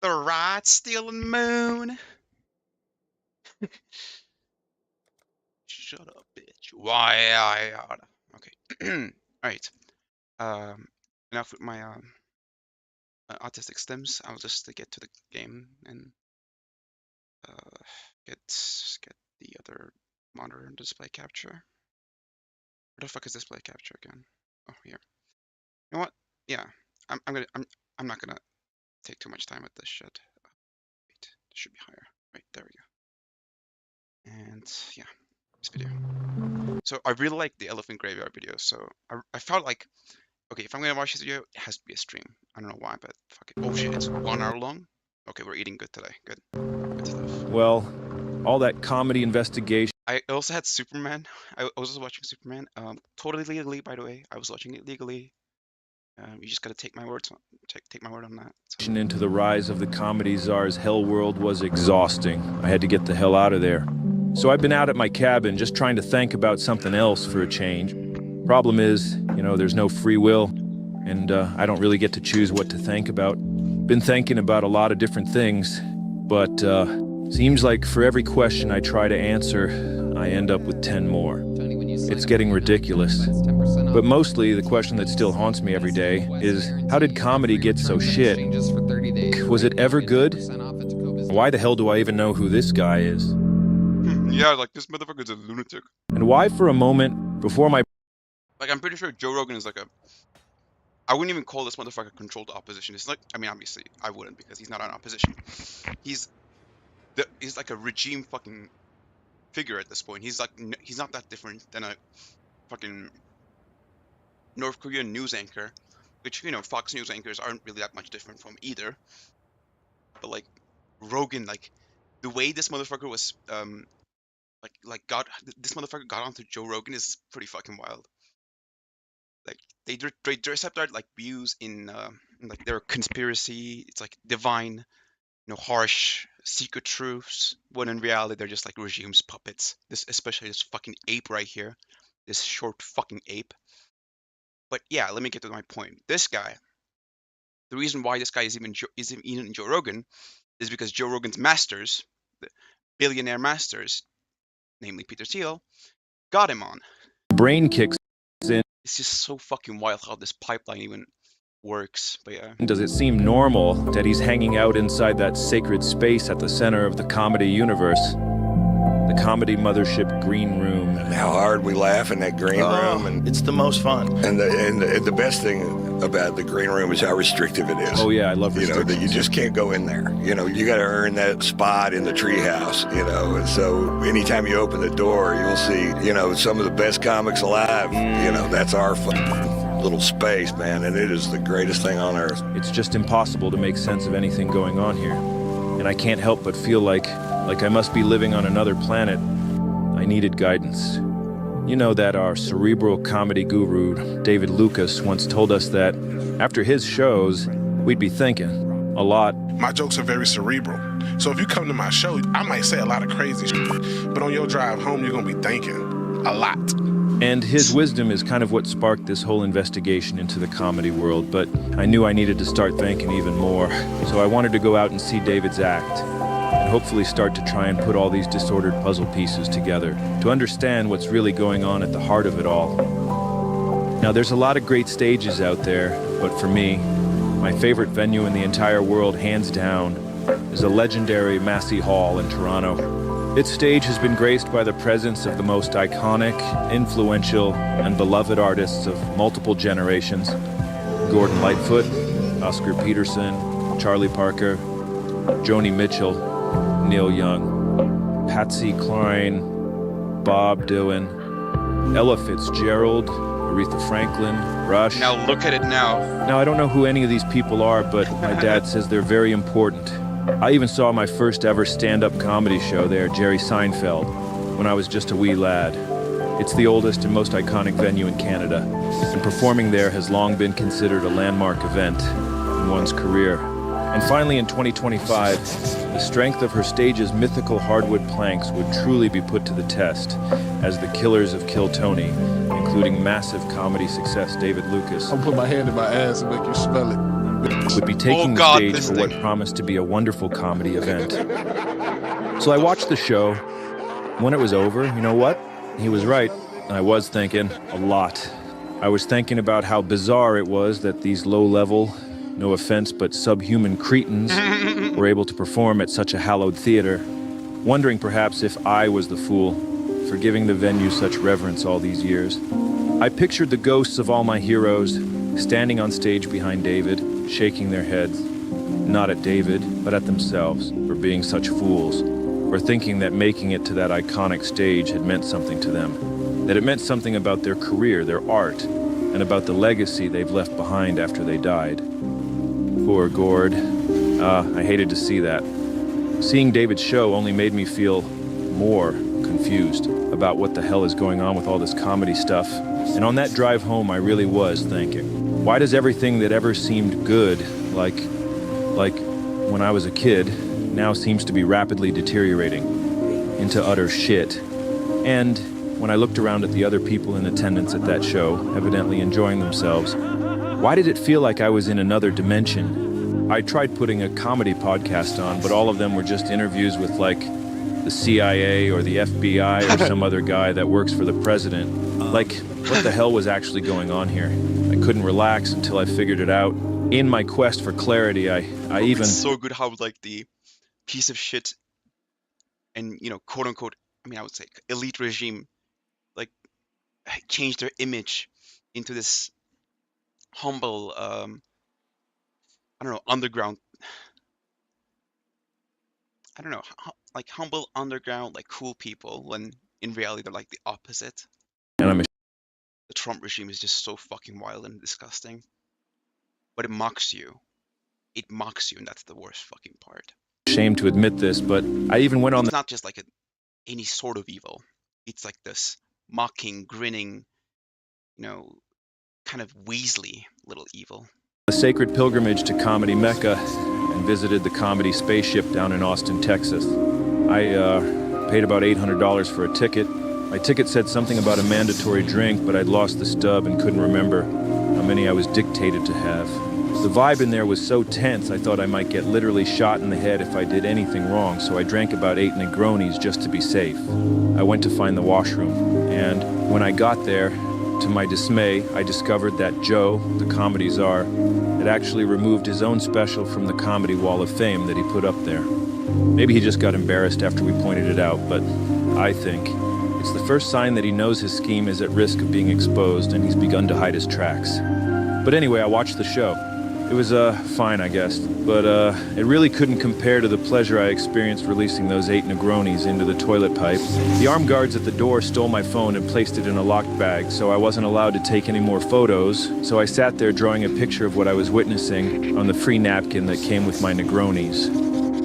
the rat stealing moon. Shut up, bitch. Why? Okay. All right. Enough with my autistic stems. I'll just get to the game and get the other monitor and display capture. Where the fuck is display capture again? Oh, here. You know what? Yeah, I'm not gonna take too much time with this shit. Wait, this should be higher. Right, there we go. And yeah, this video. So I really like the Elephant Graveyard video. So I felt like, okay, if I'm gonna watch this video, it has to be a stream. I don't know why, but fuck it. Oh shit, it's 1 hour long. Okay, we're eating good today. Good. Good stuff. Well, all that comedy investigation. I also had Superman. I was also watching Superman. Totally legally, by the way. I was watching it legally. You just gotta take my words on, take my word on that. So. Into the rise of the comedy czar's hell world was exhausting. I had to get the hell out of there. So I've been out at my cabin just trying to think about something else for a change. Problem is, you know, there's no free will, and I don't really get to choose what to think about. Been thinking about a lot of different things, but seems like for every question I try to answer, I end up with 10 more. It's getting ridiculous. But mostly the question that still haunts me every day is, how did comedy get so shit? Was it ever good? Why the hell do I even know who this guy is? Yeah, like this motherfucker's a lunatic. And why for a moment, before my... Like, I'm pretty sure Joe Rogan is like a... I wouldn't even call this motherfucker controlled opposition. It's like, I mean, obviously, I wouldn't because he's not an opposition. He's like a regime fucking figure at this point. He's not that different than a fucking North Korean news anchor, which, you know, Fox News anchors aren't really that much different from either. But like Rogan, like the way this motherfucker was this motherfucker got onto Joe Rogan is pretty fucking wild. Like they accept our like views in like their conspiracy. It's like divine, you know, harsh secret truths. When in reality they're just like regime's puppets. Especially this fucking ape right here, this short fucking ape. But yeah, let me get to my point. This guy, the reason why this guy is even Joe Rogan, is because Joe Rogan's masters, the billionaire masters, namely Peter Thiel, got him on. Brain kicks in. It's just so fucking wild how this pipeline even works. But yeah. Does it seem normal that he's hanging out inside that sacred space at the center of the comedy universe? The comedy mothership green room. And how hard we laugh in that green room. And it's the most fun. And the best thing about the green room is how restrictive it is. Oh yeah, I love restrictions. You know, that you just can't go in there. You know, you got to earn that spot in the treehouse, you know. And so anytime you open the door, you'll see, you know, some of the best comics alive. You know, that's our little space, man. And it is the greatest thing on earth. It's just impossible to make sense of anything going on here. And I can't help but feel like I must be living on another planet. I needed guidance. You know that our cerebral comedy guru, David Lucas, once told us that after his shows, we'd be thinking a lot. My jokes are very cerebral. So if you come to my show, I might say a lot of crazy shit, but on your drive home, you're gonna be thinking a lot. And his wisdom is kind of what sparked this whole investigation into the comedy world, but I knew I needed to start thinking even more. So I wanted to go out and see David's act, and hopefully start to try and put all these disordered puzzle pieces together, to understand what's really going on at the heart of it all. Now, there's a lot of great stages out there, but for me, my favorite venue in the entire world, hands down, is a legendary Massey Hall in Toronto. Its stage has been graced by the presence of the most iconic, influential, and beloved artists of multiple generations. Gordon Lightfoot, Oscar Peterson, Charlie Parker, Joni Mitchell, Neil Young, Patsy Cline, Bob Dylan, Ella Fitzgerald, Aretha Franklin, Rush. Now look at it now. Now I don't know who any of these people are, but my dad says they're very important. I even saw my first ever stand-up comedy show there, Jerry Seinfeld, when I was just a wee lad. It's the oldest and most iconic venue in Canada, and performing there has long been considered a landmark event in one's career. And finally, in 2025, the strength of her stage's mythical hardwood planks would truly be put to the test as the killers of Kill Tony, including massive comedy success David Lucas. I'll put my hand in my ass and make you smell it. would be taking the God, stage this for what thing. promised to be a wonderful comedy event. So I watched the show. When it was over, you know what? He was right. I was thinking a lot. I was thinking about how bizarre it was that these low-level, no offense, but subhuman cretins were able to perform at such a hallowed theater, wondering perhaps if I was the fool for giving the venue such reverence all these years. I pictured the ghosts of all my heroes standing on stage behind David, shaking their heads, not at David, but at themselves for being such fools, for thinking that making it to that iconic stage had meant something to them, that it meant something about their career, their art, and about the legacy they've left behind after they died. Poor Gord. I hated to see that. Seeing David's show only made me feel more confused about what the hell is going on with all this comedy stuff. And on that drive home, I really was thinking, why does everything that ever seemed good, like when I was a kid, now seems to be rapidly deteriorating into utter shit? And when I looked around at the other people in attendance at that show, evidently enjoying themselves, why did it feel like I was in another dimension? I tried putting a comedy podcast on, but all of them were just interviews with, like, the CIA or the FBI or some other guy that works for the president. Like, what the hell was actually going on here? I couldn't relax until I figured it out. In my quest for clarity, I even... It's so good how, like, the piece of shit and, you know, quote-unquote, I mean, I would say elite regime, like, changed their image into this humble, I don't know, underground, I don't know, like humble underground, like cool people, when in reality they're like the opposite. And I'm The Trump regime is just so fucking wild and disgusting. But it mocks you. It mocks you, and that's the worst fucking part. ashamed to admit this, but I even went on It's the not just like any sort of evil. It's like this mocking, grinning, you know, kind of Weasley little evil. sacred pilgrimage to Comedy Mecca and visited the Comedy Spaceship down in Austin, Texas. I paid about $800 for a ticket. My ticket said something about a mandatory drink, but I'd lost the stub and couldn't remember how many I was dictated to have. The vibe in there was so tense, I thought I might get literally shot in the head if I did anything wrong, so I drank about 8 Negronis just to be safe. I went to find the washroom, and when I got there, to my dismay, I discovered that Joe, the comedy czar, had actually removed his own special from the Comedy Wall of Fame that he put up there. Maybe he just got embarrassed after we pointed it out, but I think it's the first sign that he knows his scheme is at risk of being exposed and he's begun to hide his tracks. But anyway, I watched the show. It was, fine, I guess, but, it really couldn't compare to the pleasure I experienced releasing those 8 Negronis into the toilet pipe. The armed guards at the door stole my phone and placed it in a locked bag, so I wasn't allowed to take any more photos, so I sat there drawing a picture of what I was witnessing on the free napkin that came with my Negronis.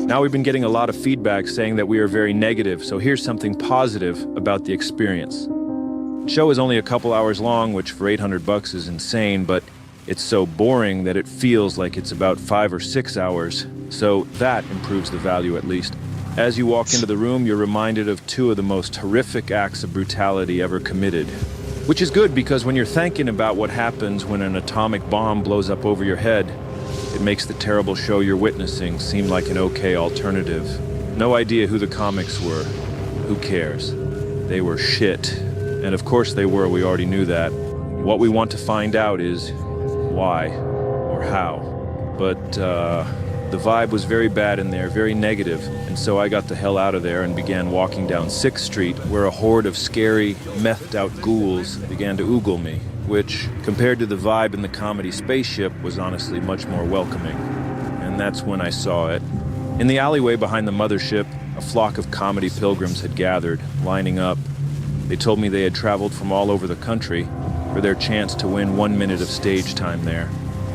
Now we've been getting a lot of feedback saying that we are very negative, so here's something positive about the experience. The show is only a couple hours long, which for $800 is insane, but it's so boring that it feels like it's about 5 or 6 hours, so that improves the value at least. As you walk into the room, you're reminded of 2 of the most horrific acts of brutality ever committed. Which is good because when you're thinking about what happens when an atomic bomb blows up over your head, it makes the terrible show you're witnessing seem like an okay alternative. No idea who the comics were. Who cares? They were shit. And of course they were, we already knew that. What we want to find out is why or how. But the vibe was very bad in there, very negative, and so I got the hell out of there and began walking down 6th Street, where a horde of scary, methed-out ghouls began to oogle me, which, compared to the vibe in the Comedy Spaceship, was honestly much more welcoming. And that's when I saw it. In the alleyway behind the mothership, a flock of comedy pilgrims had gathered, lining up. They told me they had traveled from all over the country for their chance to win 1 minute of stage time there,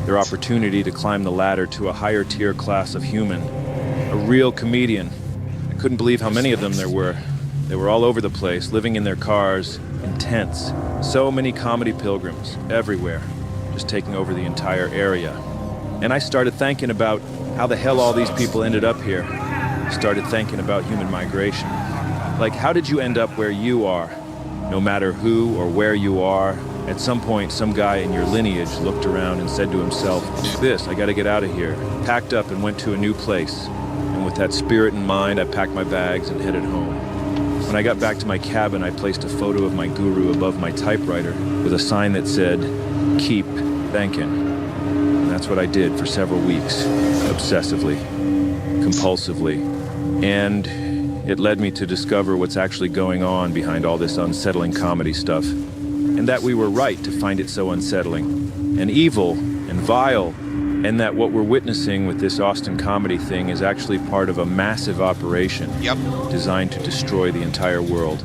their opportunity to climb the ladder to a higher tier class of human, a real comedian. I couldn't believe how many of them there were. They were all over the place, living in their cars, in tents. So many comedy pilgrims, everywhere, just taking over the entire area. And I started thinking about how the hell all these people ended up here. Started thinking about human migration. Like, how did you end up where you are? No matter who or where you are, At some point, some guy in your lineage looked around and said to himself, "This, I gotta get out of here." Packed up and went to a new place. And with that spirit in mind, I packed my bags and headed home. When I got back to my cabin, I placed a photo of my guru above my typewriter with a sign that said, "Keep thanking." And that's what I did for several weeks, obsessively, compulsively. And it led me to discover what's actually going on behind all this unsettling comedy stuff. And that we were right to find it so unsettling and evil and vile, and that what we're witnessing with this Austin comedy thing is actually part of a massive operation designed to destroy the entire world.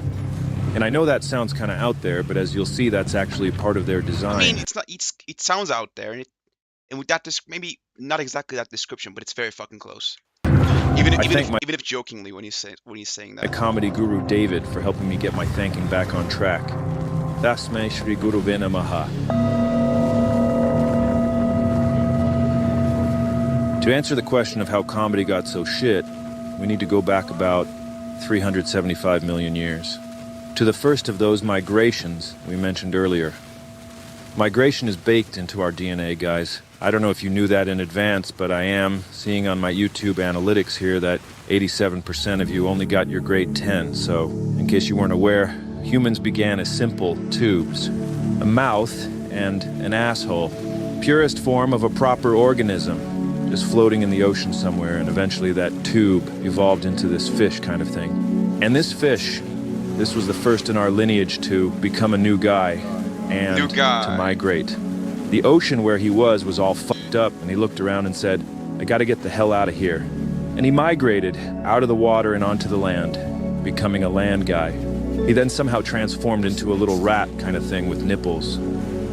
And I know that sounds kind of out there, but as you'll see, that's actually part of their design. I mean, it's not. It sounds out there, and with that, maybe not exactly that description, but it's very fucking close. Even if jokingly when he's saying that. My comedy guru David for helping me get my thanking back on track. Tasmai Shri Guru Namaha. To answer the question of how comedy got so shit, we need to go back about 375 million years. To the first of those migrations we mentioned earlier. Migration is baked into our DNA, guys. I don't know if you knew that in advance, but I am seeing on my YouTube analytics here that 87% of you only got your grade 10. So, in case you weren't aware, humans began as simple tubes. A mouth and an asshole. Purest form of a proper organism. Just floating in the ocean somewhere, and eventually that tube evolved into this fish kind of thing. And this fish, this was the first in our lineage to become a new guy and to migrate. The ocean where he was all fucked up, and he looked around and said, "I gotta get the hell out of here." And he migrated out of the water and onto the land, becoming a land guy. He then somehow transformed into a little rat kind of thing with nipples.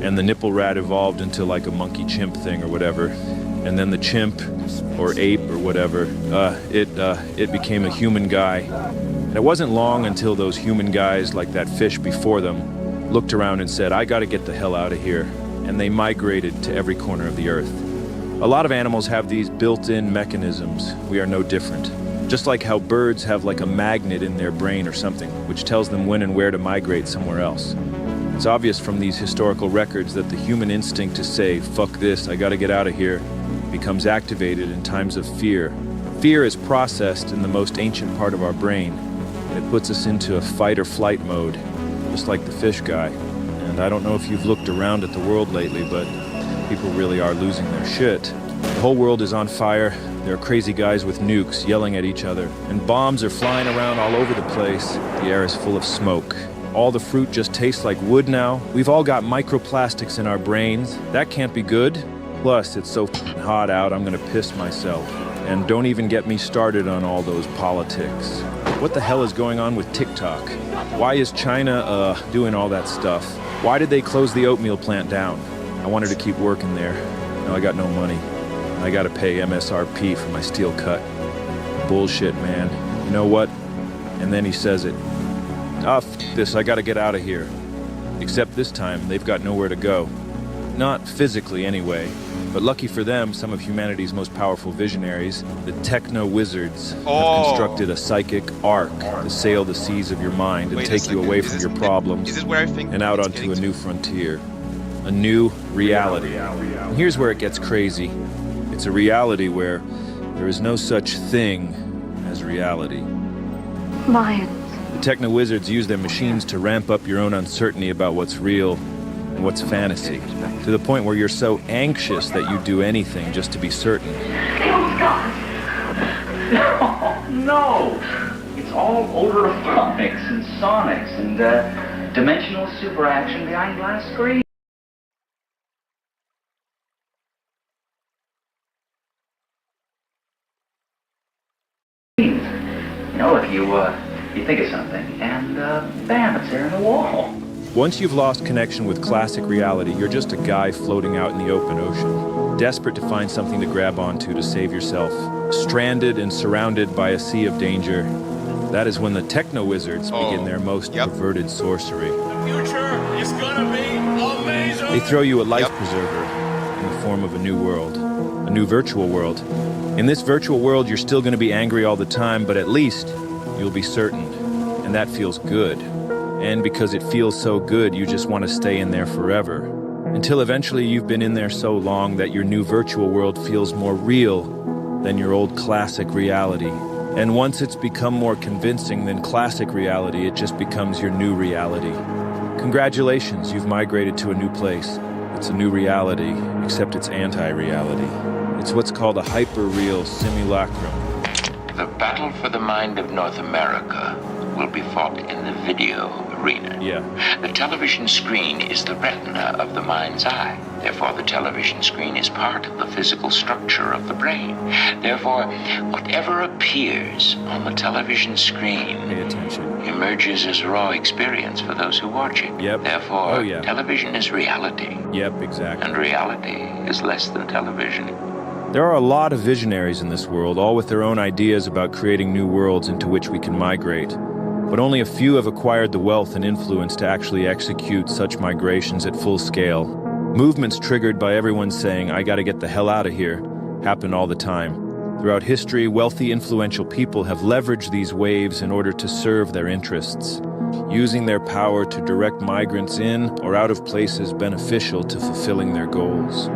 And the nipple rat evolved into like a monkey chimp thing or whatever. And then the chimp, or ape, or whatever, it became a human guy. And it wasn't long until those human guys, like that fish before them, looked around and said, "I gotta get the hell out of here." And they migrated to every corner of the earth. A lot of animals have these built-in mechanisms. We are no different. Just like how birds have like a magnet in their brain or something, which tells them when and where to migrate somewhere else. It's obvious from these historical records that the human instinct to say, "Fuck this, I gotta get out of here," becomes activated in times of fear. Fear is processed in the most ancient part of our brain. It puts us into a fight or flight mode, just like the fish guy. And I don't know if you've looked around at the world lately, but people really are losing their shit. The whole world is on fire. There are crazy guys with nukes yelling at each other, and bombs are flying around all over the place. The air is full of smoke. All the fruit just tastes like wood now. We've all got microplastics in our brains. That can't be good. Plus, it's so hot out, I'm gonna piss myself. And don't even get me started on all those politics. What the hell is going on with TikTok? Why is China, doing all that stuff? Why did they close the oatmeal plant down? I wanted to keep working there. Now I got no money. I gotta pay MSRP for my steel cut. Bullshit, man. You know what? And then he says it. F this, I gotta get out of here. Except this time, they've got nowhere to go. Not physically, anyway. But lucky for them, some of humanity's most powerful visionaries, the techno-wizards, have constructed a psychic ark to sail the seas of your mind and take you away from your problems and out onto a new frontier. A new reality. And here's where it gets crazy. It's a reality where there is no such thing as reality. Mayans. The techno-wizards use their machines to ramp up your own uncertainty about what's real and what's fantasy, to the point where you're so anxious that you do anything just to be certain. No! It's all ultraphonics and sonics and dimensional superaction behind glass screens. You know, if you think of something, and bam, it's there in the wall. Once you've lost connection with classic reality, you're just a guy floating out in the open ocean, desperate to find something to grab onto to save yourself, stranded and surrounded by a sea of danger. That is when the techno-wizards begin their most perverted sorcery. The future is gonna be amazing! They throw you a life preserver in the form of a new world, a new virtual world. In this virtual world, you're still going to be angry all the time, but at least you'll be certain, and that feels good. And because it feels so good, you just want to stay in there forever. Until eventually you've been in there so long that your new virtual world feels more real than your old classic reality. And once it's become more convincing than classic reality, it just becomes your new reality. Congratulations, you've migrated to a new place. It's a new reality, except it's anti-reality. It's what's called a hyper-real simulacrum. The battle for the mind of North America will be fought in the video arena. Yeah. The television screen is the retina of the mind's eye. Therefore, the television screen is part of the physical structure of the brain. Therefore, whatever appears on the television screen Pay attention. emerges as raw experience for those who watch it. Yep. Therefore, Oh, yeah. television is reality, Yep, exactly. and reality is less than television. There are a lot of visionaries in this world, all with their own ideas about creating new worlds into which we can migrate. But only a few have acquired the wealth and influence to actually execute such migrations at full scale. Movements triggered by everyone saying, "I gotta get the hell out of here," happen all the time. Throughout history, wealthy, influential people have leveraged these waves in order to serve their interests, using their power to direct migrants in or out of places beneficial to fulfilling their goals.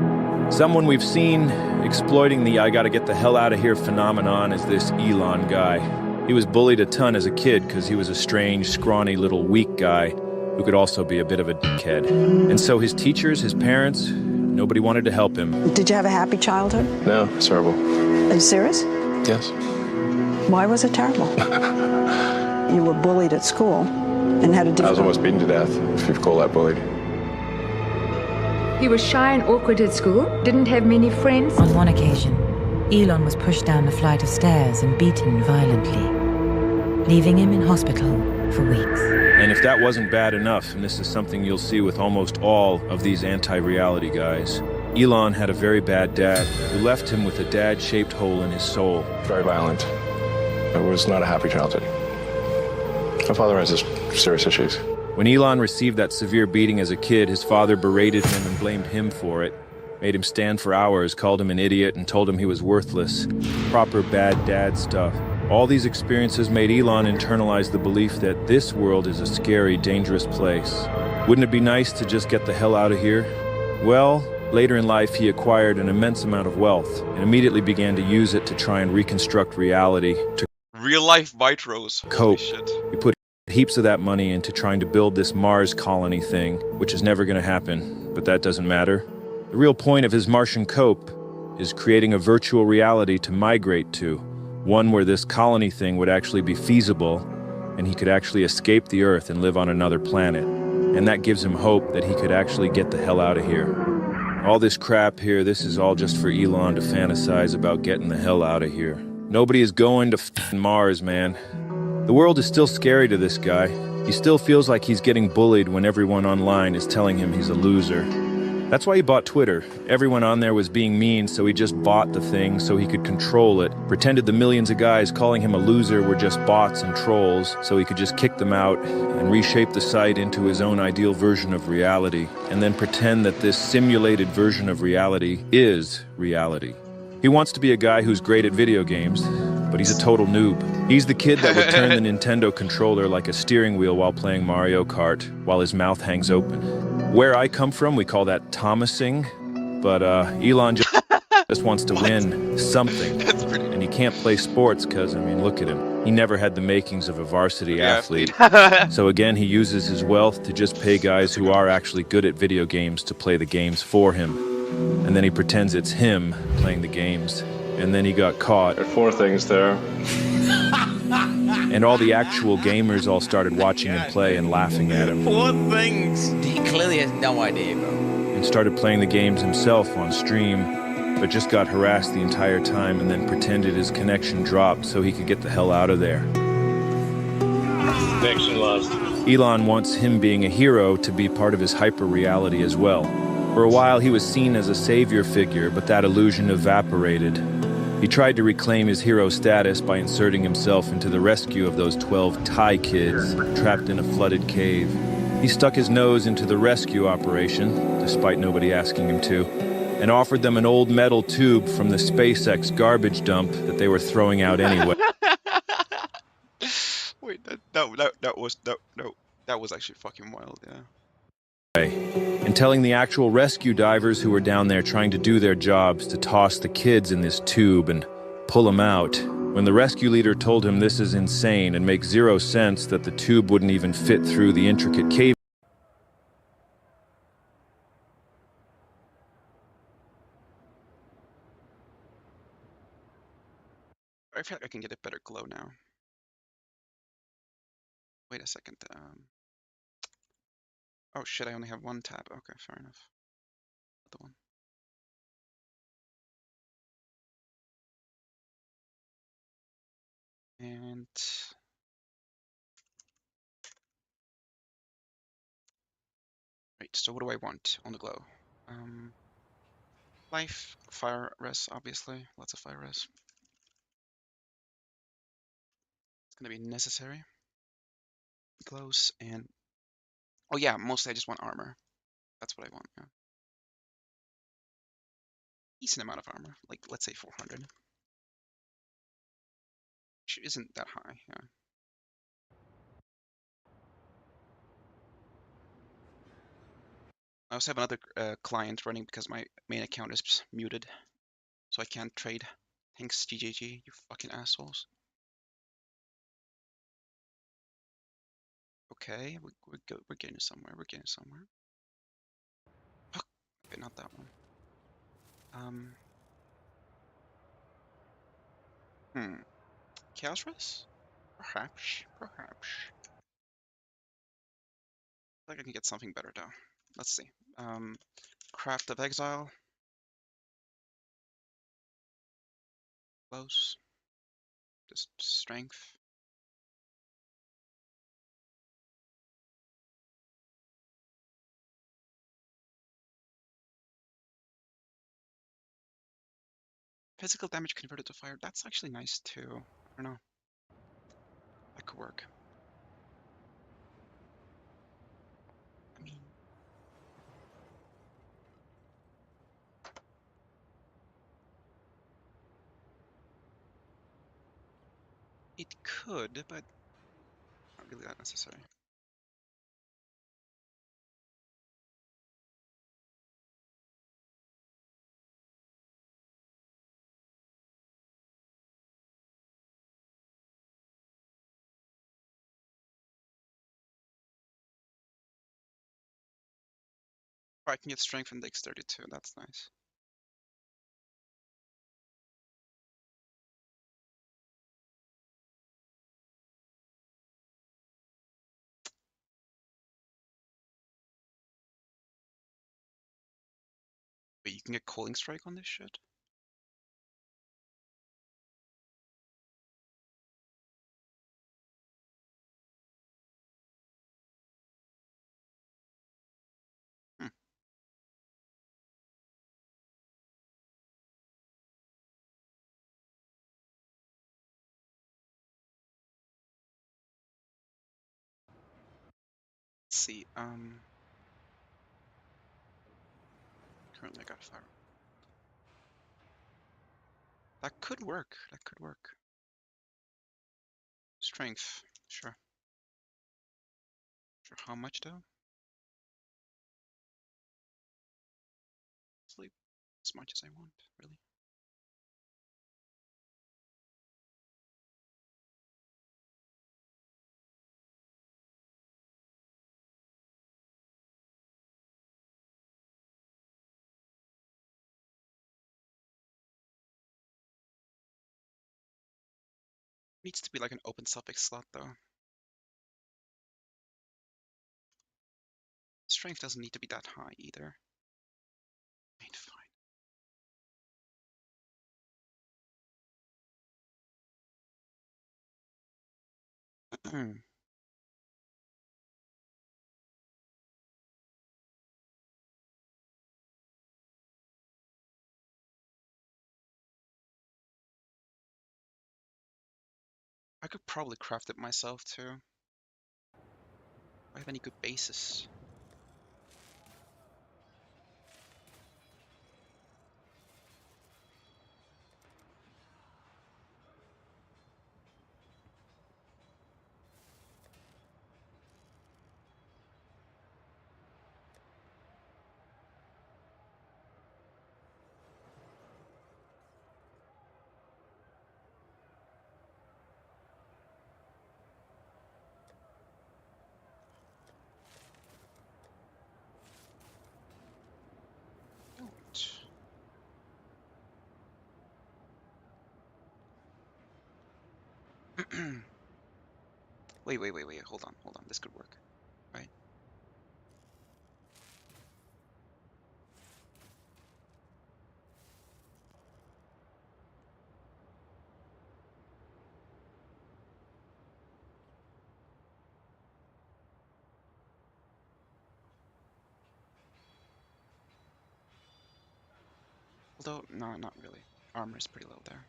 Someone we've seen exploiting the "I gotta get the hell out of here" phenomenon is this Elon guy. He was bullied a ton as a kid because he was a strange, scrawny little weak guy who could also be a bit of a dickhead. And so his teachers, his parents, nobody wanted to help him. Did you have a happy childhood? No, it's terrible. Are you serious? Yes. Why was it terrible? You were bullied at school and had a I was difficult... almost beaten to death, if you call that bullied. He was shy and awkward at school, didn't have many friends. On one occasion, Elon was pushed down a flight of stairs and beaten violently, leaving him in hospital for weeks. And if that wasn't bad enough, and this is something you'll see with almost all of these anti-reality guys, Elon had a very bad dad who left him with a dad-shaped hole in his soul. Very violent. It was not a happy childhood. My father has serious issues. When Elon received that severe beating as a kid, his father berated him and blamed him for it, made him stand for hours, called him an idiot, and told him he was worthless. Proper bad dad stuff. All these experiences made Elon internalize the belief that this world is a scary, dangerous place. Wouldn't it be nice to just get the hell out of here? Well, later in life, he acquired an immense amount of wealth and immediately began to use it to try and reconstruct reality, to Real-life Vitros. Holy cope. shit. He put heaps of that money into trying to build this Mars colony thing, which is never going to happen, but that doesn't matter. The real point of his Martian cope is creating a virtual reality to migrate to, one where this colony thing would actually be feasible, and he could actually escape the Earth and live on another planet. And that gives him hope that he could actually get the hell out of here. All this crap here, this is all just for Elon to fantasize about getting the hell out of here. Nobody is going to f***ing Mars, man. The world is still scary to this guy. He still feels like he's getting bullied when everyone online is telling him he's a loser. That's why he bought Twitter. Everyone on there was being mean, so he just bought the thing so he could control it, pretended the millions of guys calling him a loser were just bots and trolls, so he could just kick them out and reshape the site into his own ideal version of reality, and then pretend that this simulated version of reality is reality. He wants to be a guy who's great at video games, but he's a total noob. He's the kid that would turn the Nintendo controller like a steering wheel while playing Mario Kart, while his mouth hangs open. Where I come from, we call that Thomasing, but Elon just wants to win something. And he can't play sports because, I mean, look at him. He never had the makings of a varsity athlete. So again, he uses his wealth to just pay guys who are actually good at video games to play the games for him. And then he pretends it's him playing the games. And then he got caught. There are 4 things there. And all the actual gamers all started watching him play and laughing at him. 4 things. He clearly has no idea, bro. And started playing the games himself on stream, but just got harassed the entire time and then pretended his connection dropped so he could get the hell out of there. Connection lost. Elon wants him being a hero to be part of his hyper-reality as well. For a while, he was seen as a savior figure, but that illusion evaporated. He tried to reclaim his hero status by inserting himself into the rescue of those 12 Thai kids trapped in a flooded cave. He stuck his nose into the rescue operation, despite nobody asking him to, and offered them an old metal tube from the SpaceX garbage dump that they were throwing out anyway. Wait, that was no. That was actually fucking wild, yeah. And telling the actual rescue divers who were down there trying to do their jobs to toss the kids in this tube and pull them out. When the rescue leader told him this is insane and makes zero sense that the tube wouldn't even fit through the intricate cave. I feel like I can get a better glow now. Wait a second. Oh shit, I only have one tab. Okay, fair enough. The one. And right, so what do I want on the glow? Life, fire res, obviously. Lots of fire res. It's gonna be necessary. Glows and oh yeah, mostly I just want armor. That's what I want, yeah. Decent amount of armor, like let's say 400. Which isn't that high, yeah. I also have another client running because my main account is muted, so I can't trade. Thanks, GGG, you fucking assholes. Okay, we're getting somewhere. We're getting somewhere. Fuck. Okay, not that one. Chaos Res? Perhaps. Perhaps. I think I can get something better though. Let's see. Craft of Exile. Close. Just strength. Physical damage converted to fire. That's actually nice too. I don't know. That could work. I mean, it could, but not really that necessary. Or I can get strength and dexterity too. That's nice. But you can get Calling Strike on this shit. Hmm. Let's see. Currently I got fire. That could work. That could work. Strength. Sure. Sure. How much though? Sleep as much as I want, really. Needs to be like an open suffix slot though. Strength doesn't need to be that high either. Fine. I could probably craft it myself too. Do I have any good bases? Wait. Hold on. This could work, right? Although, no, not really. Armor is pretty low there.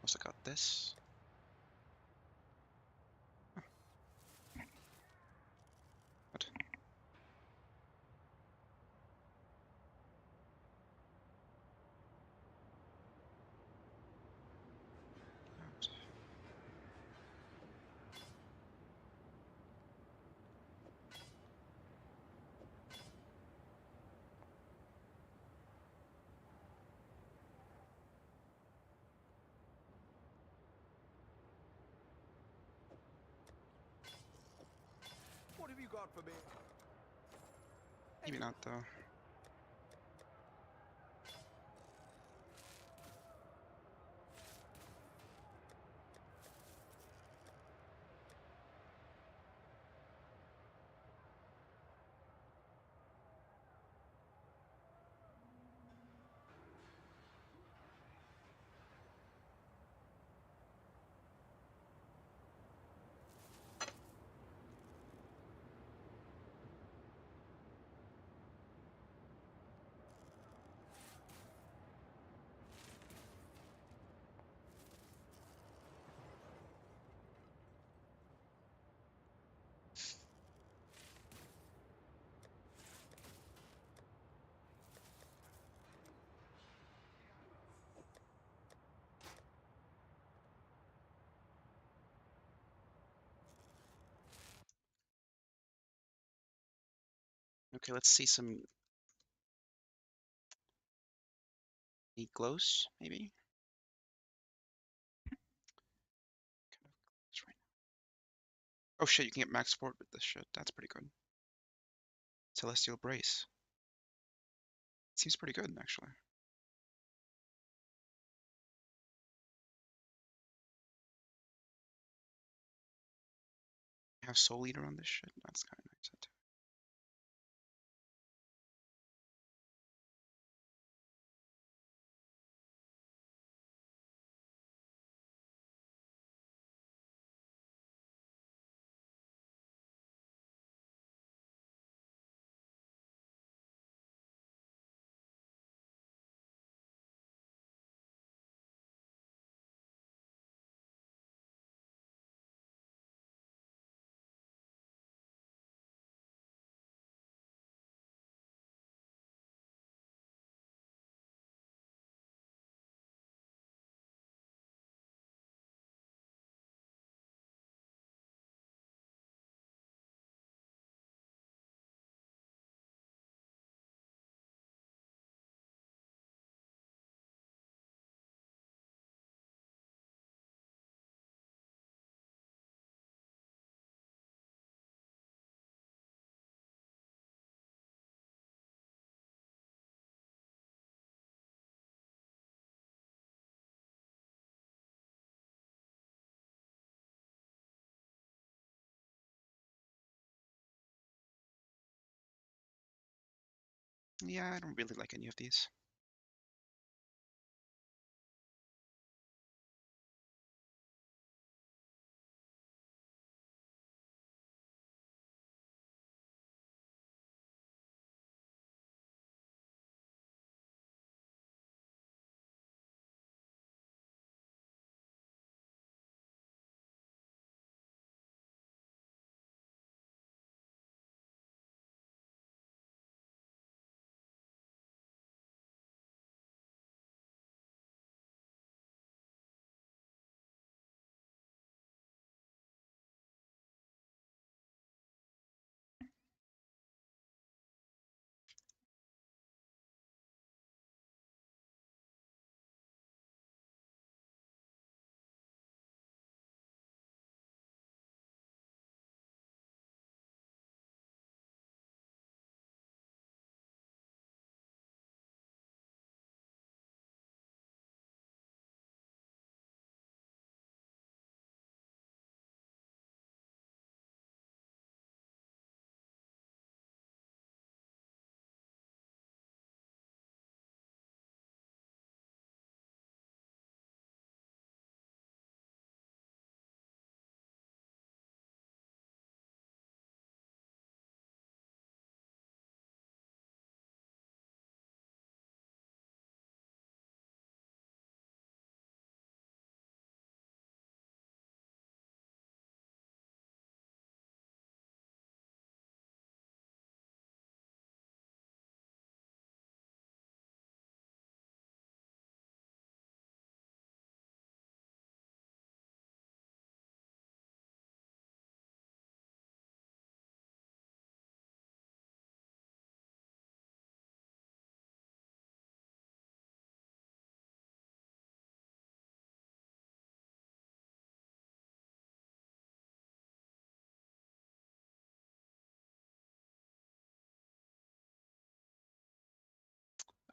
Also got this. What? What have you got for me? Maybe not though. Okay, let's see some neat glows, maybe. Oh shit, you can get max support with this shit. That's pretty good. Celestial Brace. Seems pretty good, actually. Have Soul Eater on this shit. That's kind of nice too. Yeah, I don't really like any of these.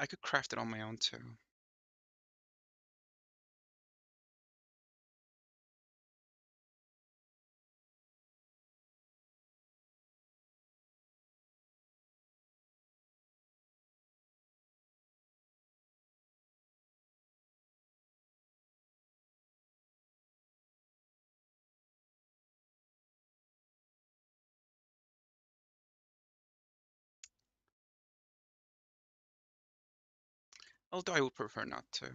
I could craft it on my own too. Although I would prefer not to.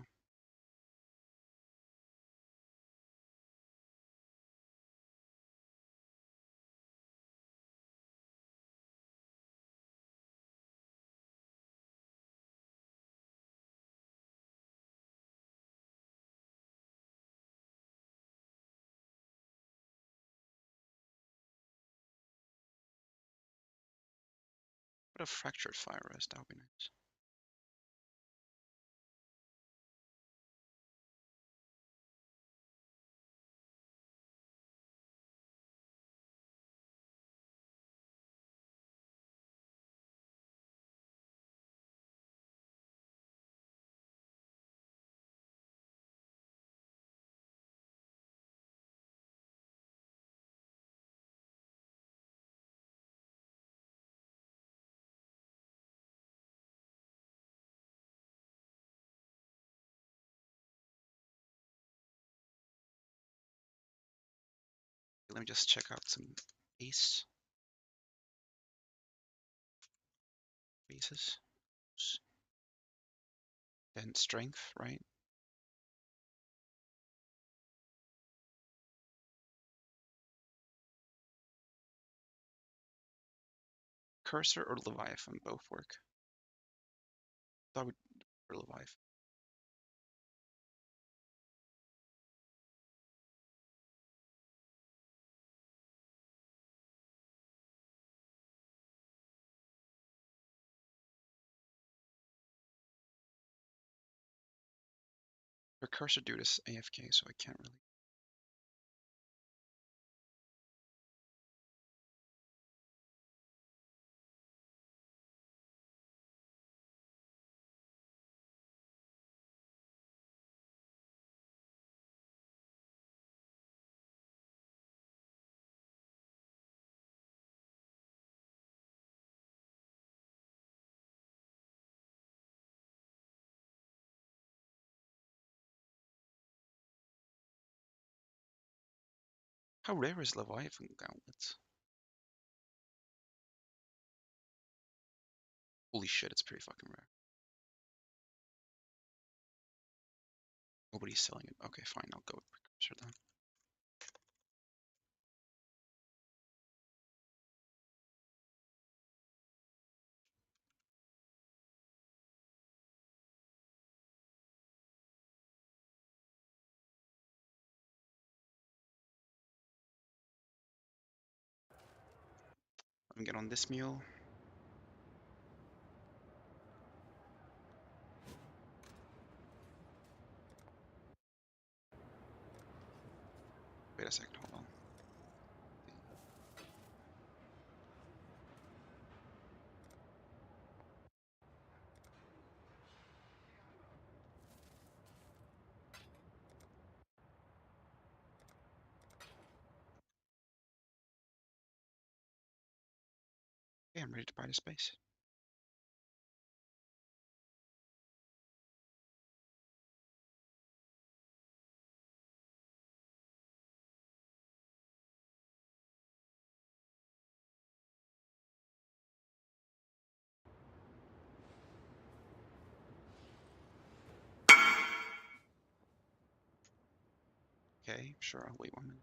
What a fractured fire rest, that would be nice. Let me just check out some ace. Aces. Then strength, right? Cursor or Leviathan both work. I would for Leviathan. For cursor dude is AFK, so I can't really. How rare is Leviathan Gauntlets? Holy shit, it's pretty fucking rare. Nobody's selling it. Okay, fine, I'll go with Precursor then. Let me get on this mule. Wait a second, hold on. Okay, I'm ready to buy the space. Okay, sure, I'll wait 1 minute.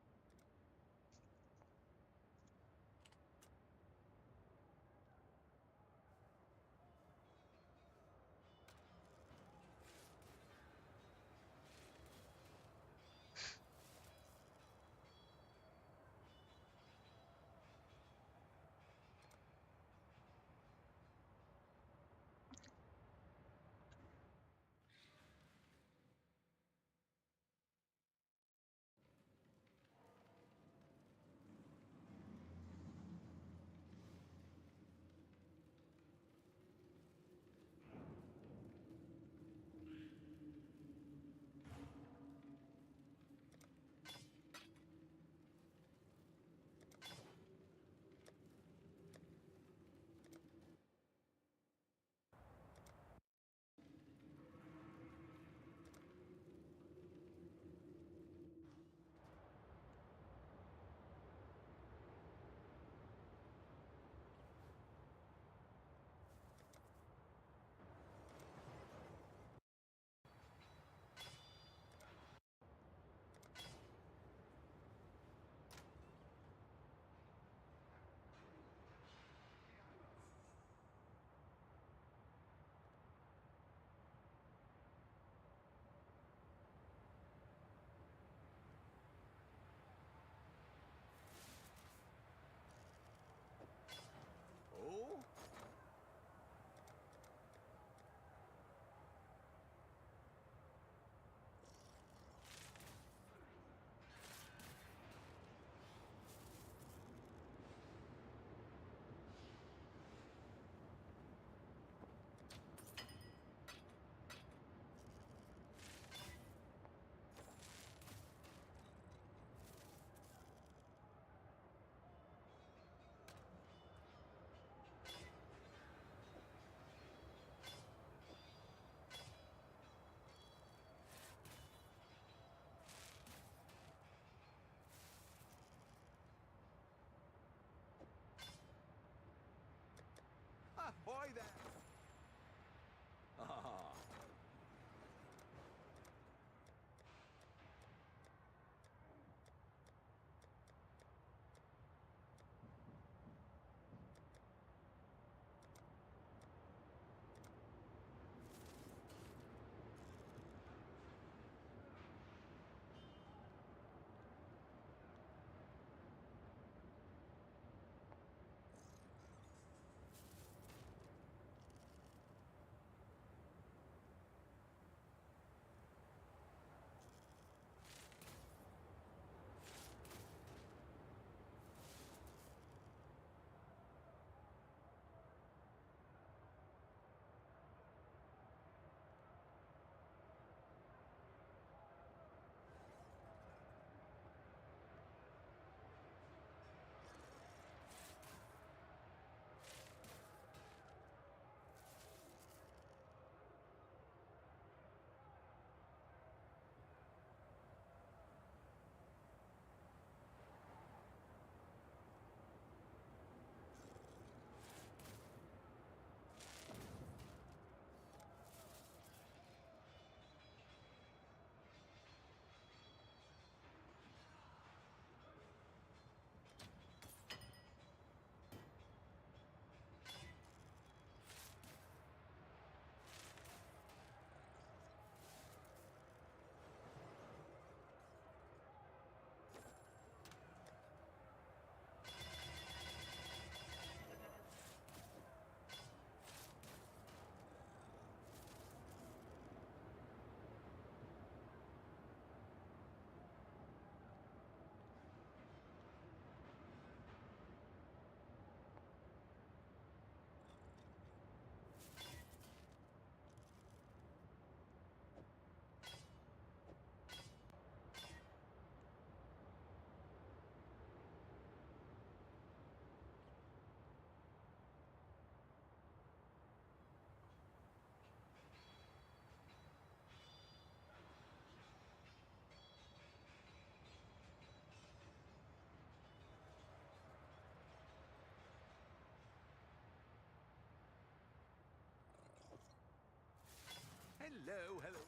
Hello, hello.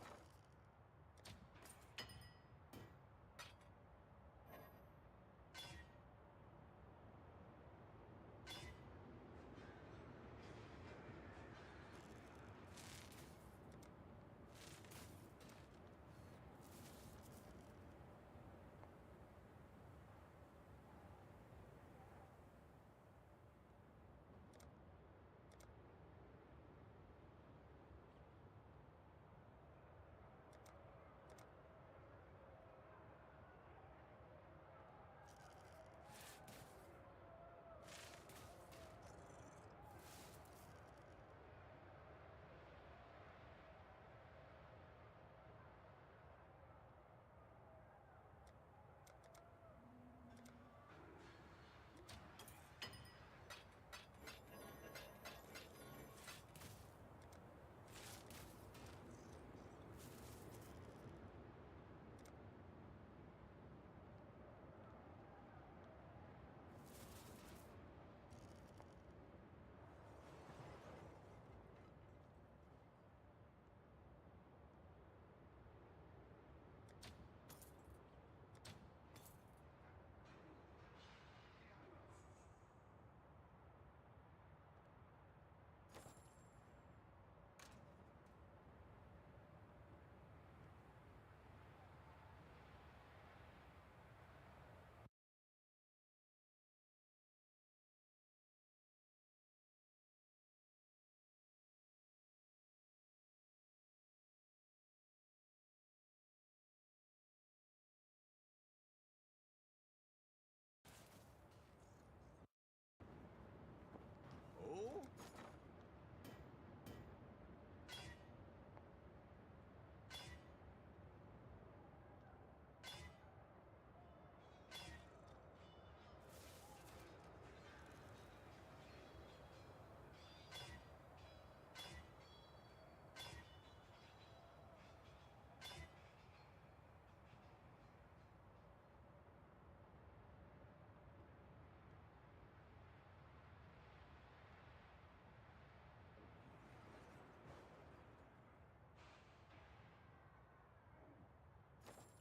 Oh?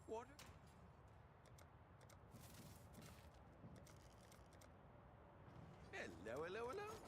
What? Hello, hello, hello.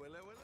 Willa, willa.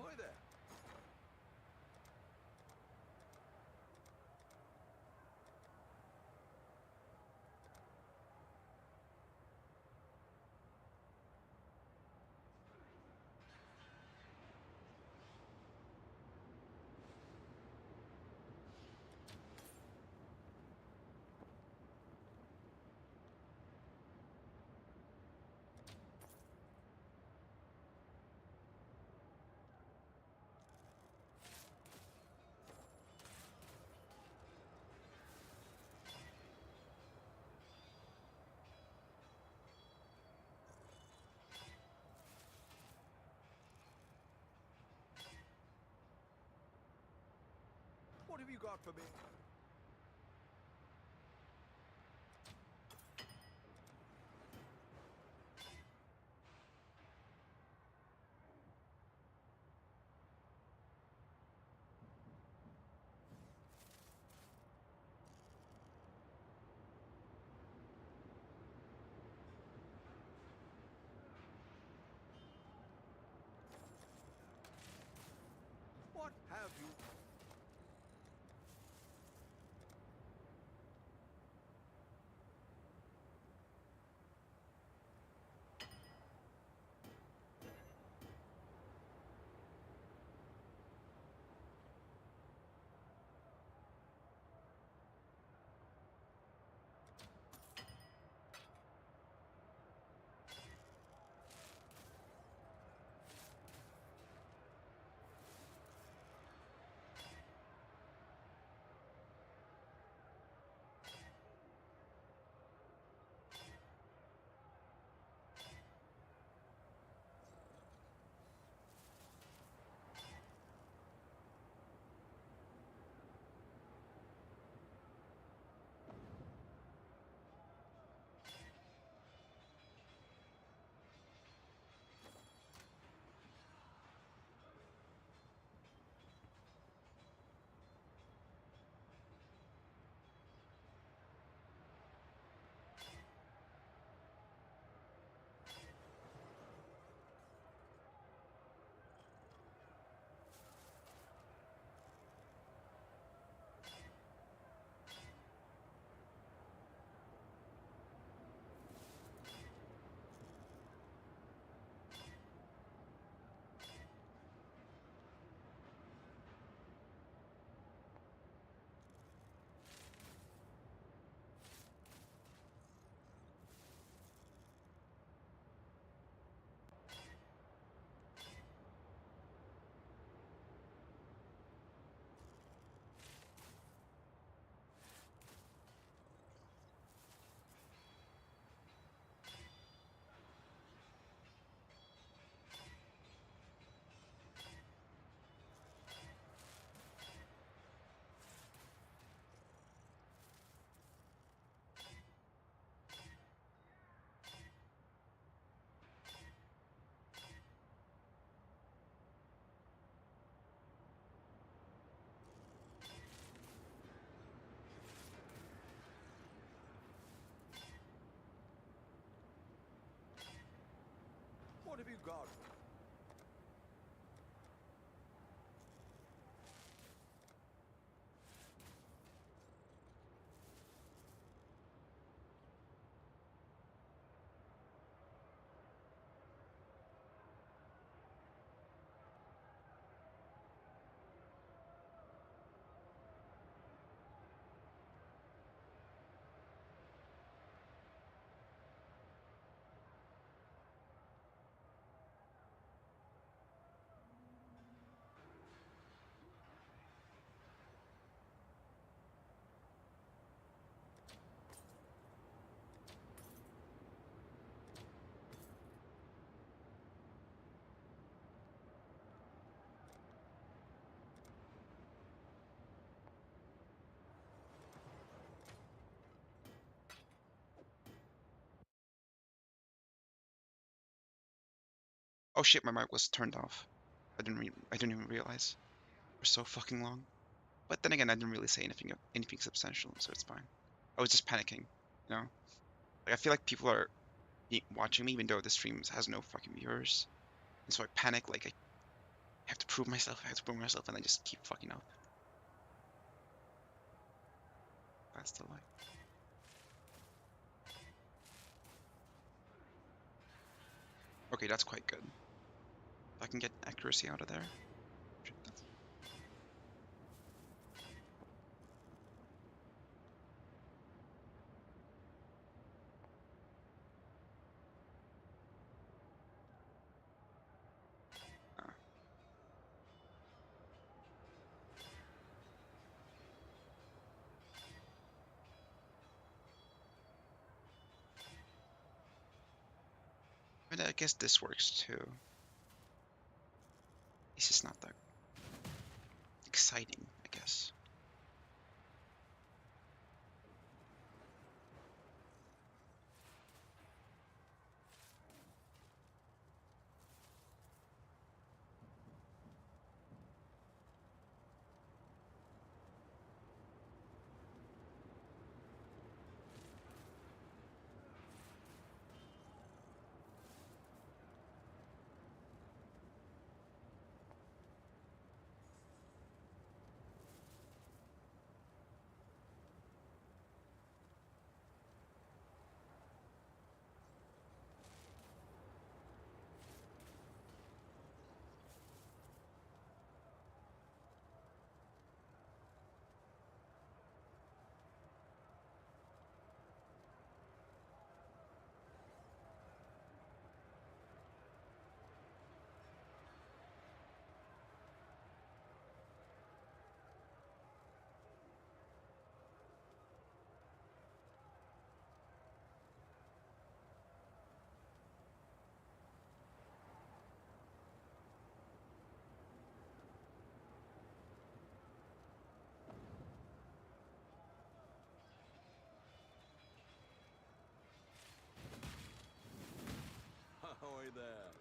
Ahoy there. What have you got for me? What have you? What have you got? Oh shit, my mic was turned off. I didn't even realize. We're so fucking long. But then again, I didn't really say anything substantial, so it's fine. I was just panicking, you know? Like I feel like people are watching me even though the stream has no fucking viewers. And so I panic like have to prove myself. I have to prove myself, and I just keep fucking up. That's the life. Okay, that's quite good. If I can get accuracy out of there. Shit, that's... Ah. But I guess this works too. It's just not that exciting, I guess. Ahoy there.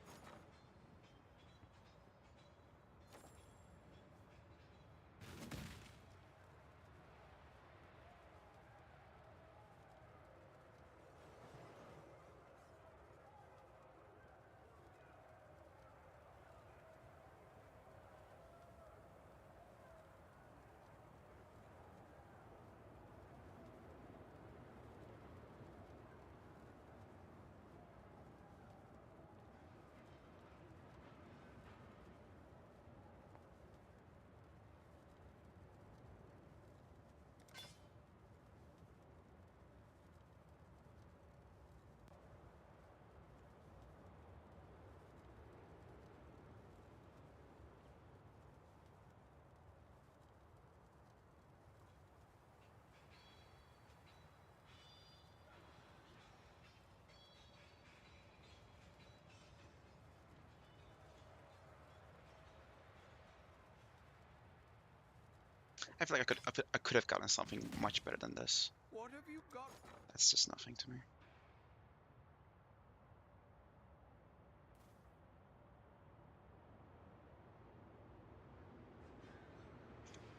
I feel like I could have gotten something much better than this. What have you got? That's just nothing to me.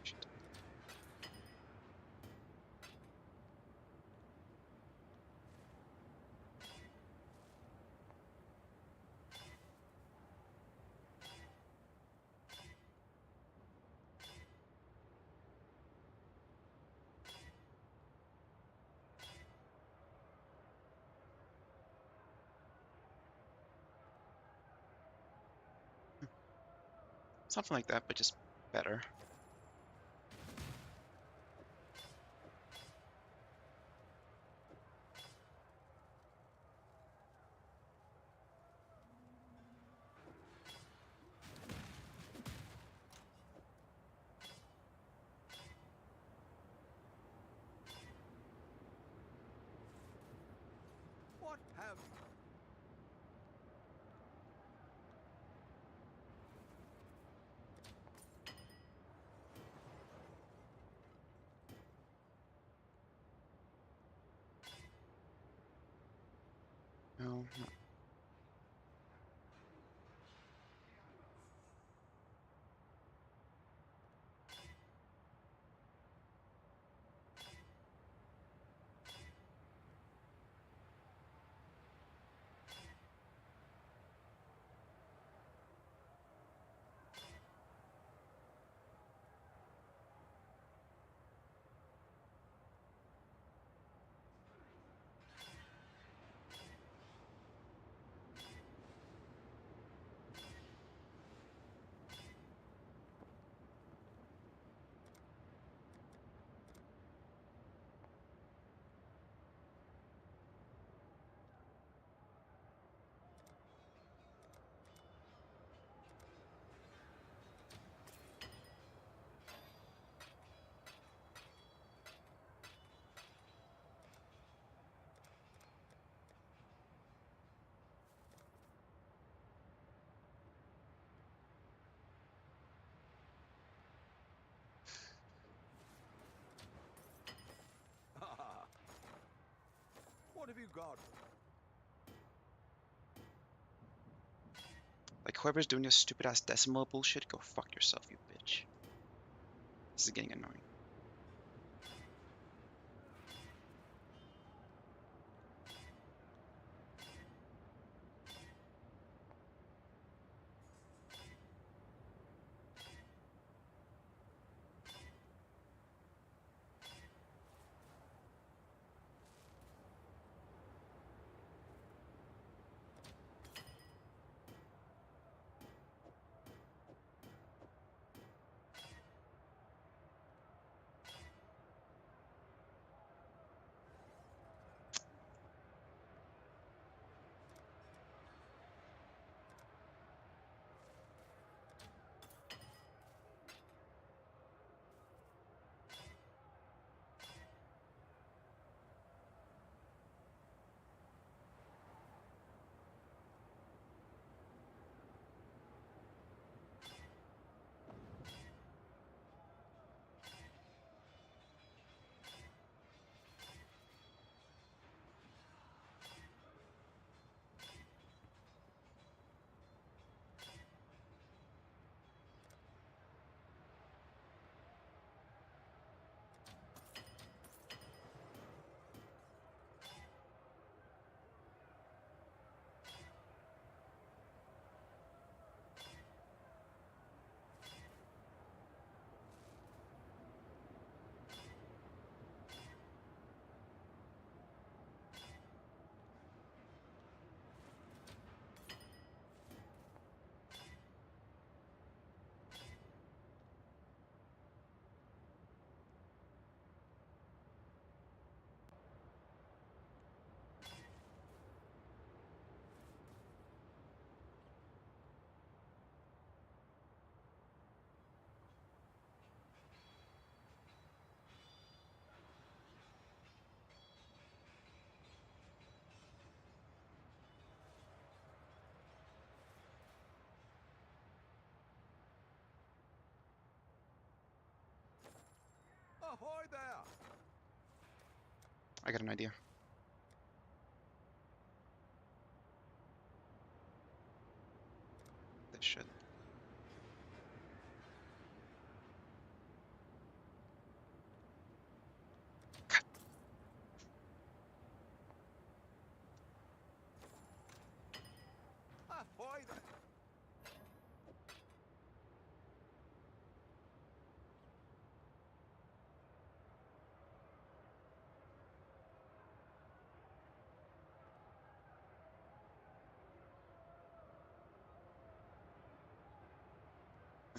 Shit. Something like that, but just better. What have No. What have you got? Like, whoever's doing this stupid ass decimal bullshit, go fuck yourself, you bitch. This is getting annoying. Ahoy there! I got an idea. This shit. Ahoy there!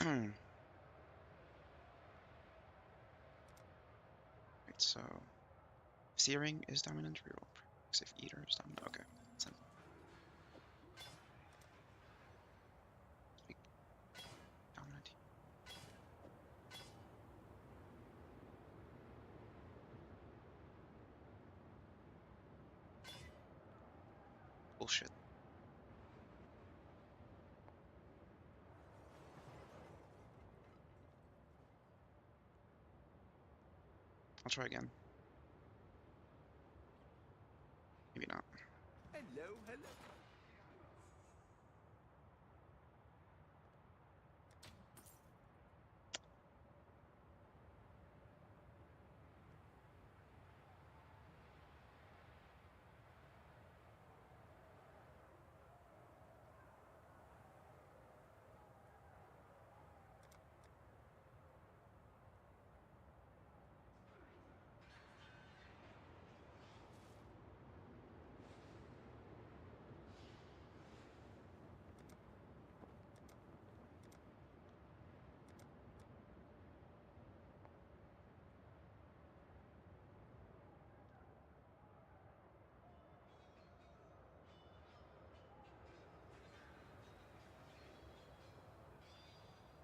Right, so searing is dominant, reroll. If eater is dominant, okay. Send. Dominant. Bullshit. I'll try again. Maybe not. Hello, hello.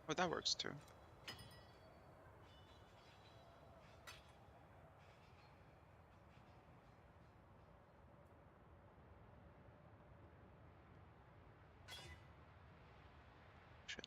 But that works too. Shit.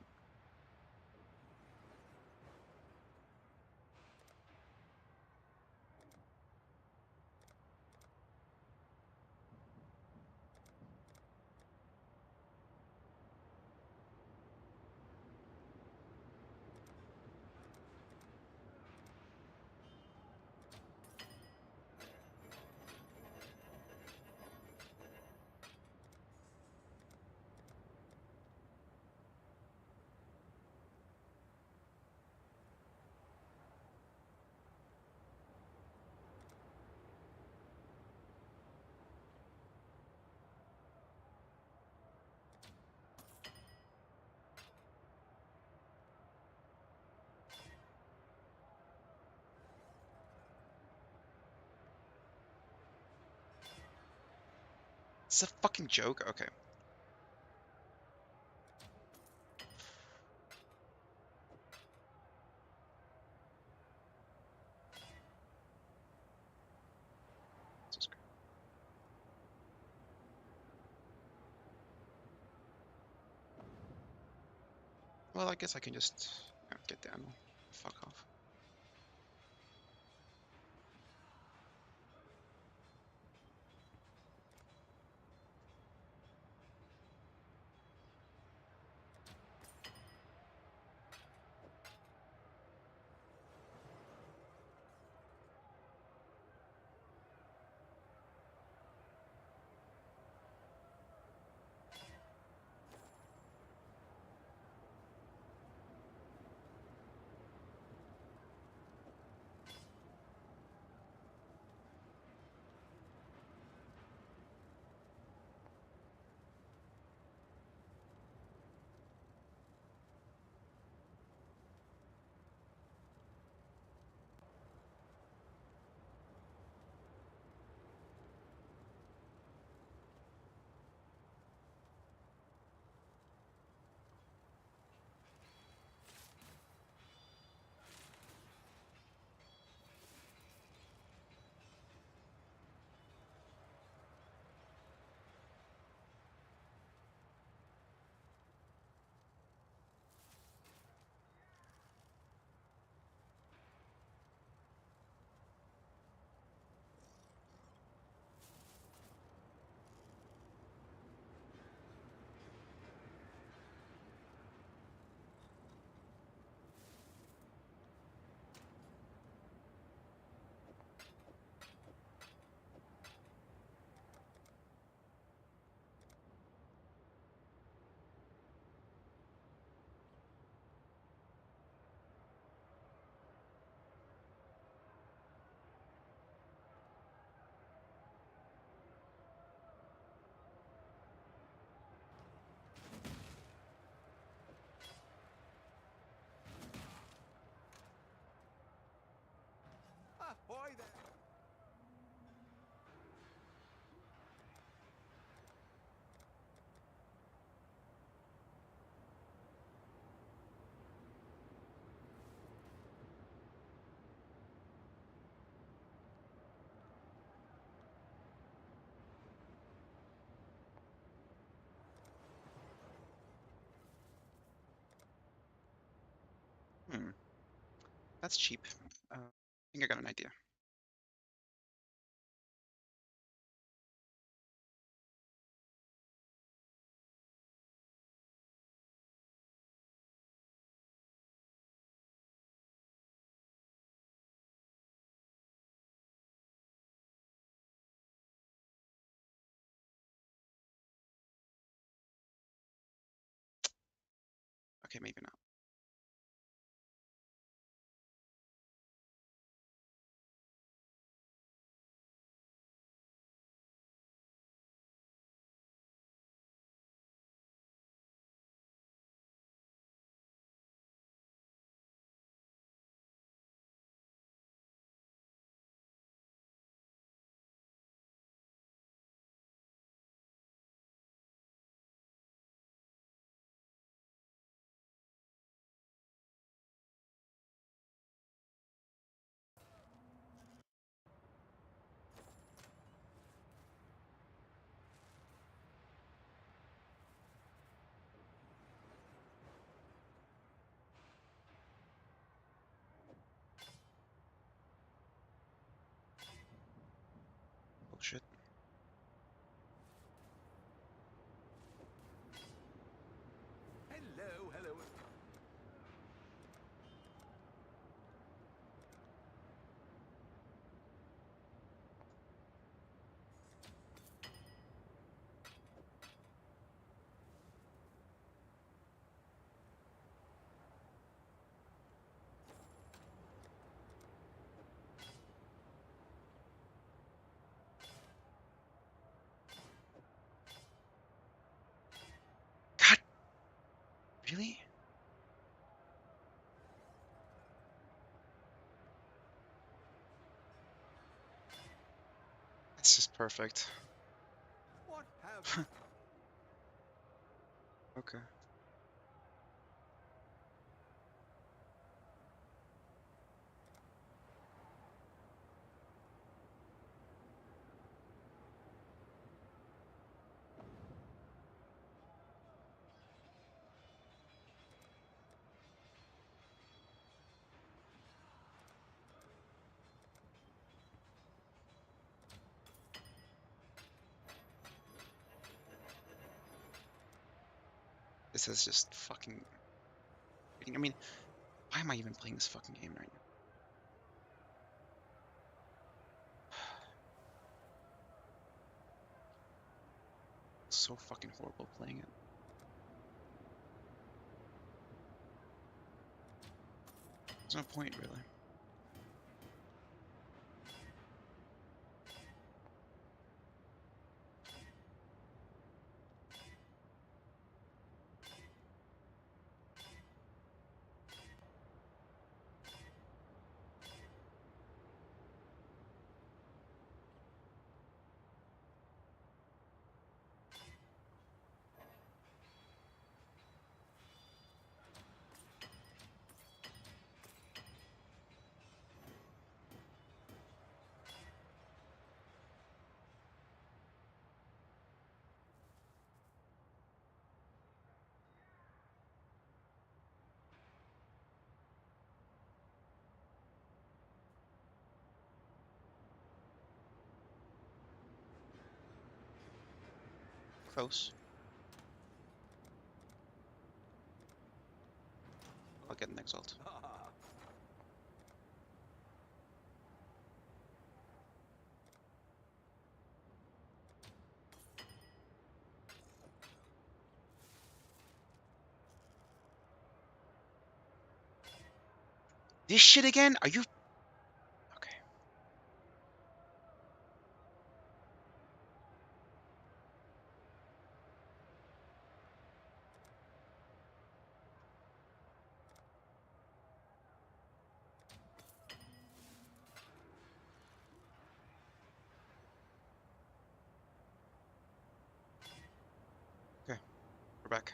It's a fucking joke. Okay. This is great. Well, I guess I can just get the ammo. Fuck off. Ahoy there! Hmm. That's cheap. I think I got an idea. Okay, maybe not. Bullshit. Hello, hello. God, really? That's just perfect. What Okay. This is just fucking. I mean, why am I even playing this fucking game right now? It's so fucking horrible playing it. There's no point, really. Close. I'll get an exalt. This shit again? Are you? Okay. Okay, we're back.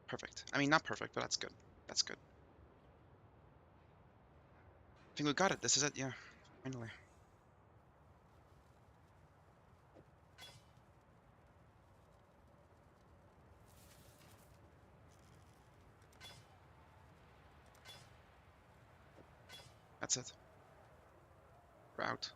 Perfect. I mean, not perfect, but that's good. That's good. I think we got it. This is it. Yeah, finally. That's it. We're out.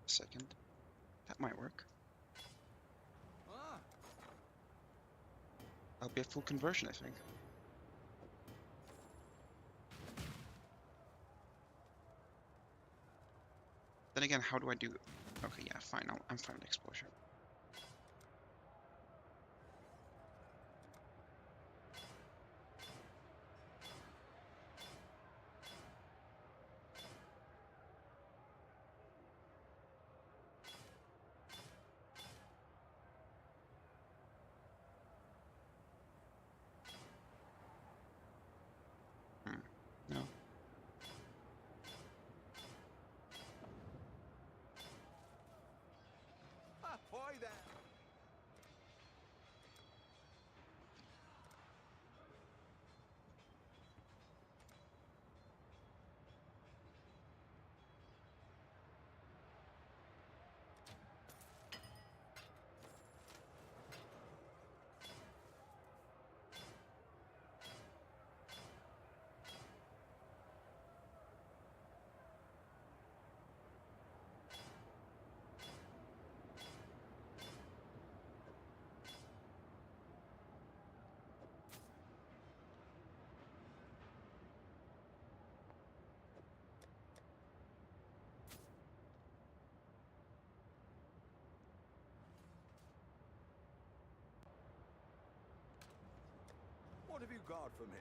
Second. That might work. That'll be a full conversion, I think. Then again, how do I do? Okay, yeah, fine. I'm fine with exposure. Ahoy there! What have you got for me?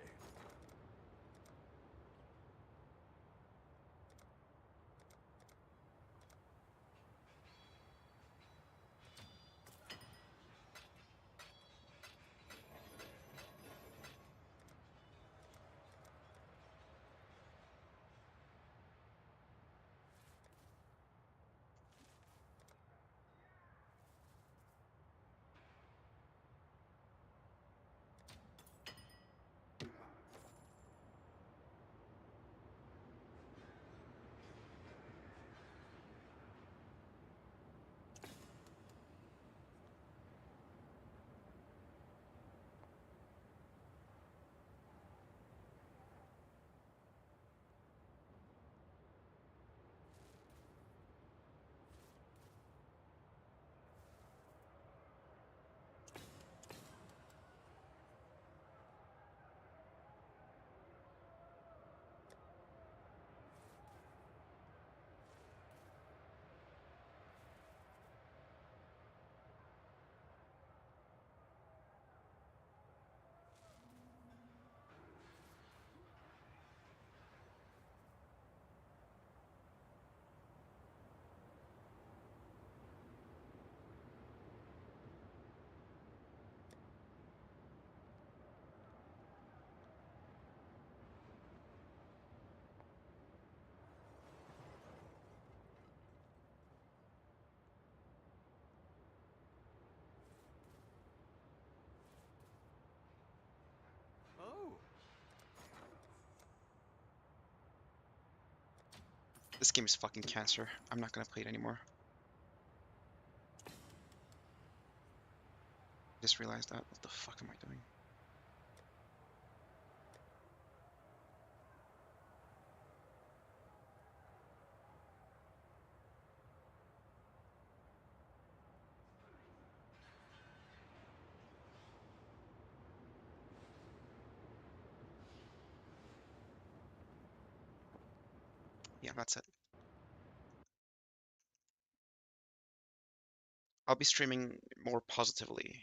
Oh. This game is fucking cancer. I'm not gonna play it anymore. Just realized that. What the fuck am I doing? Yeah, that's it. I'll be streaming more positively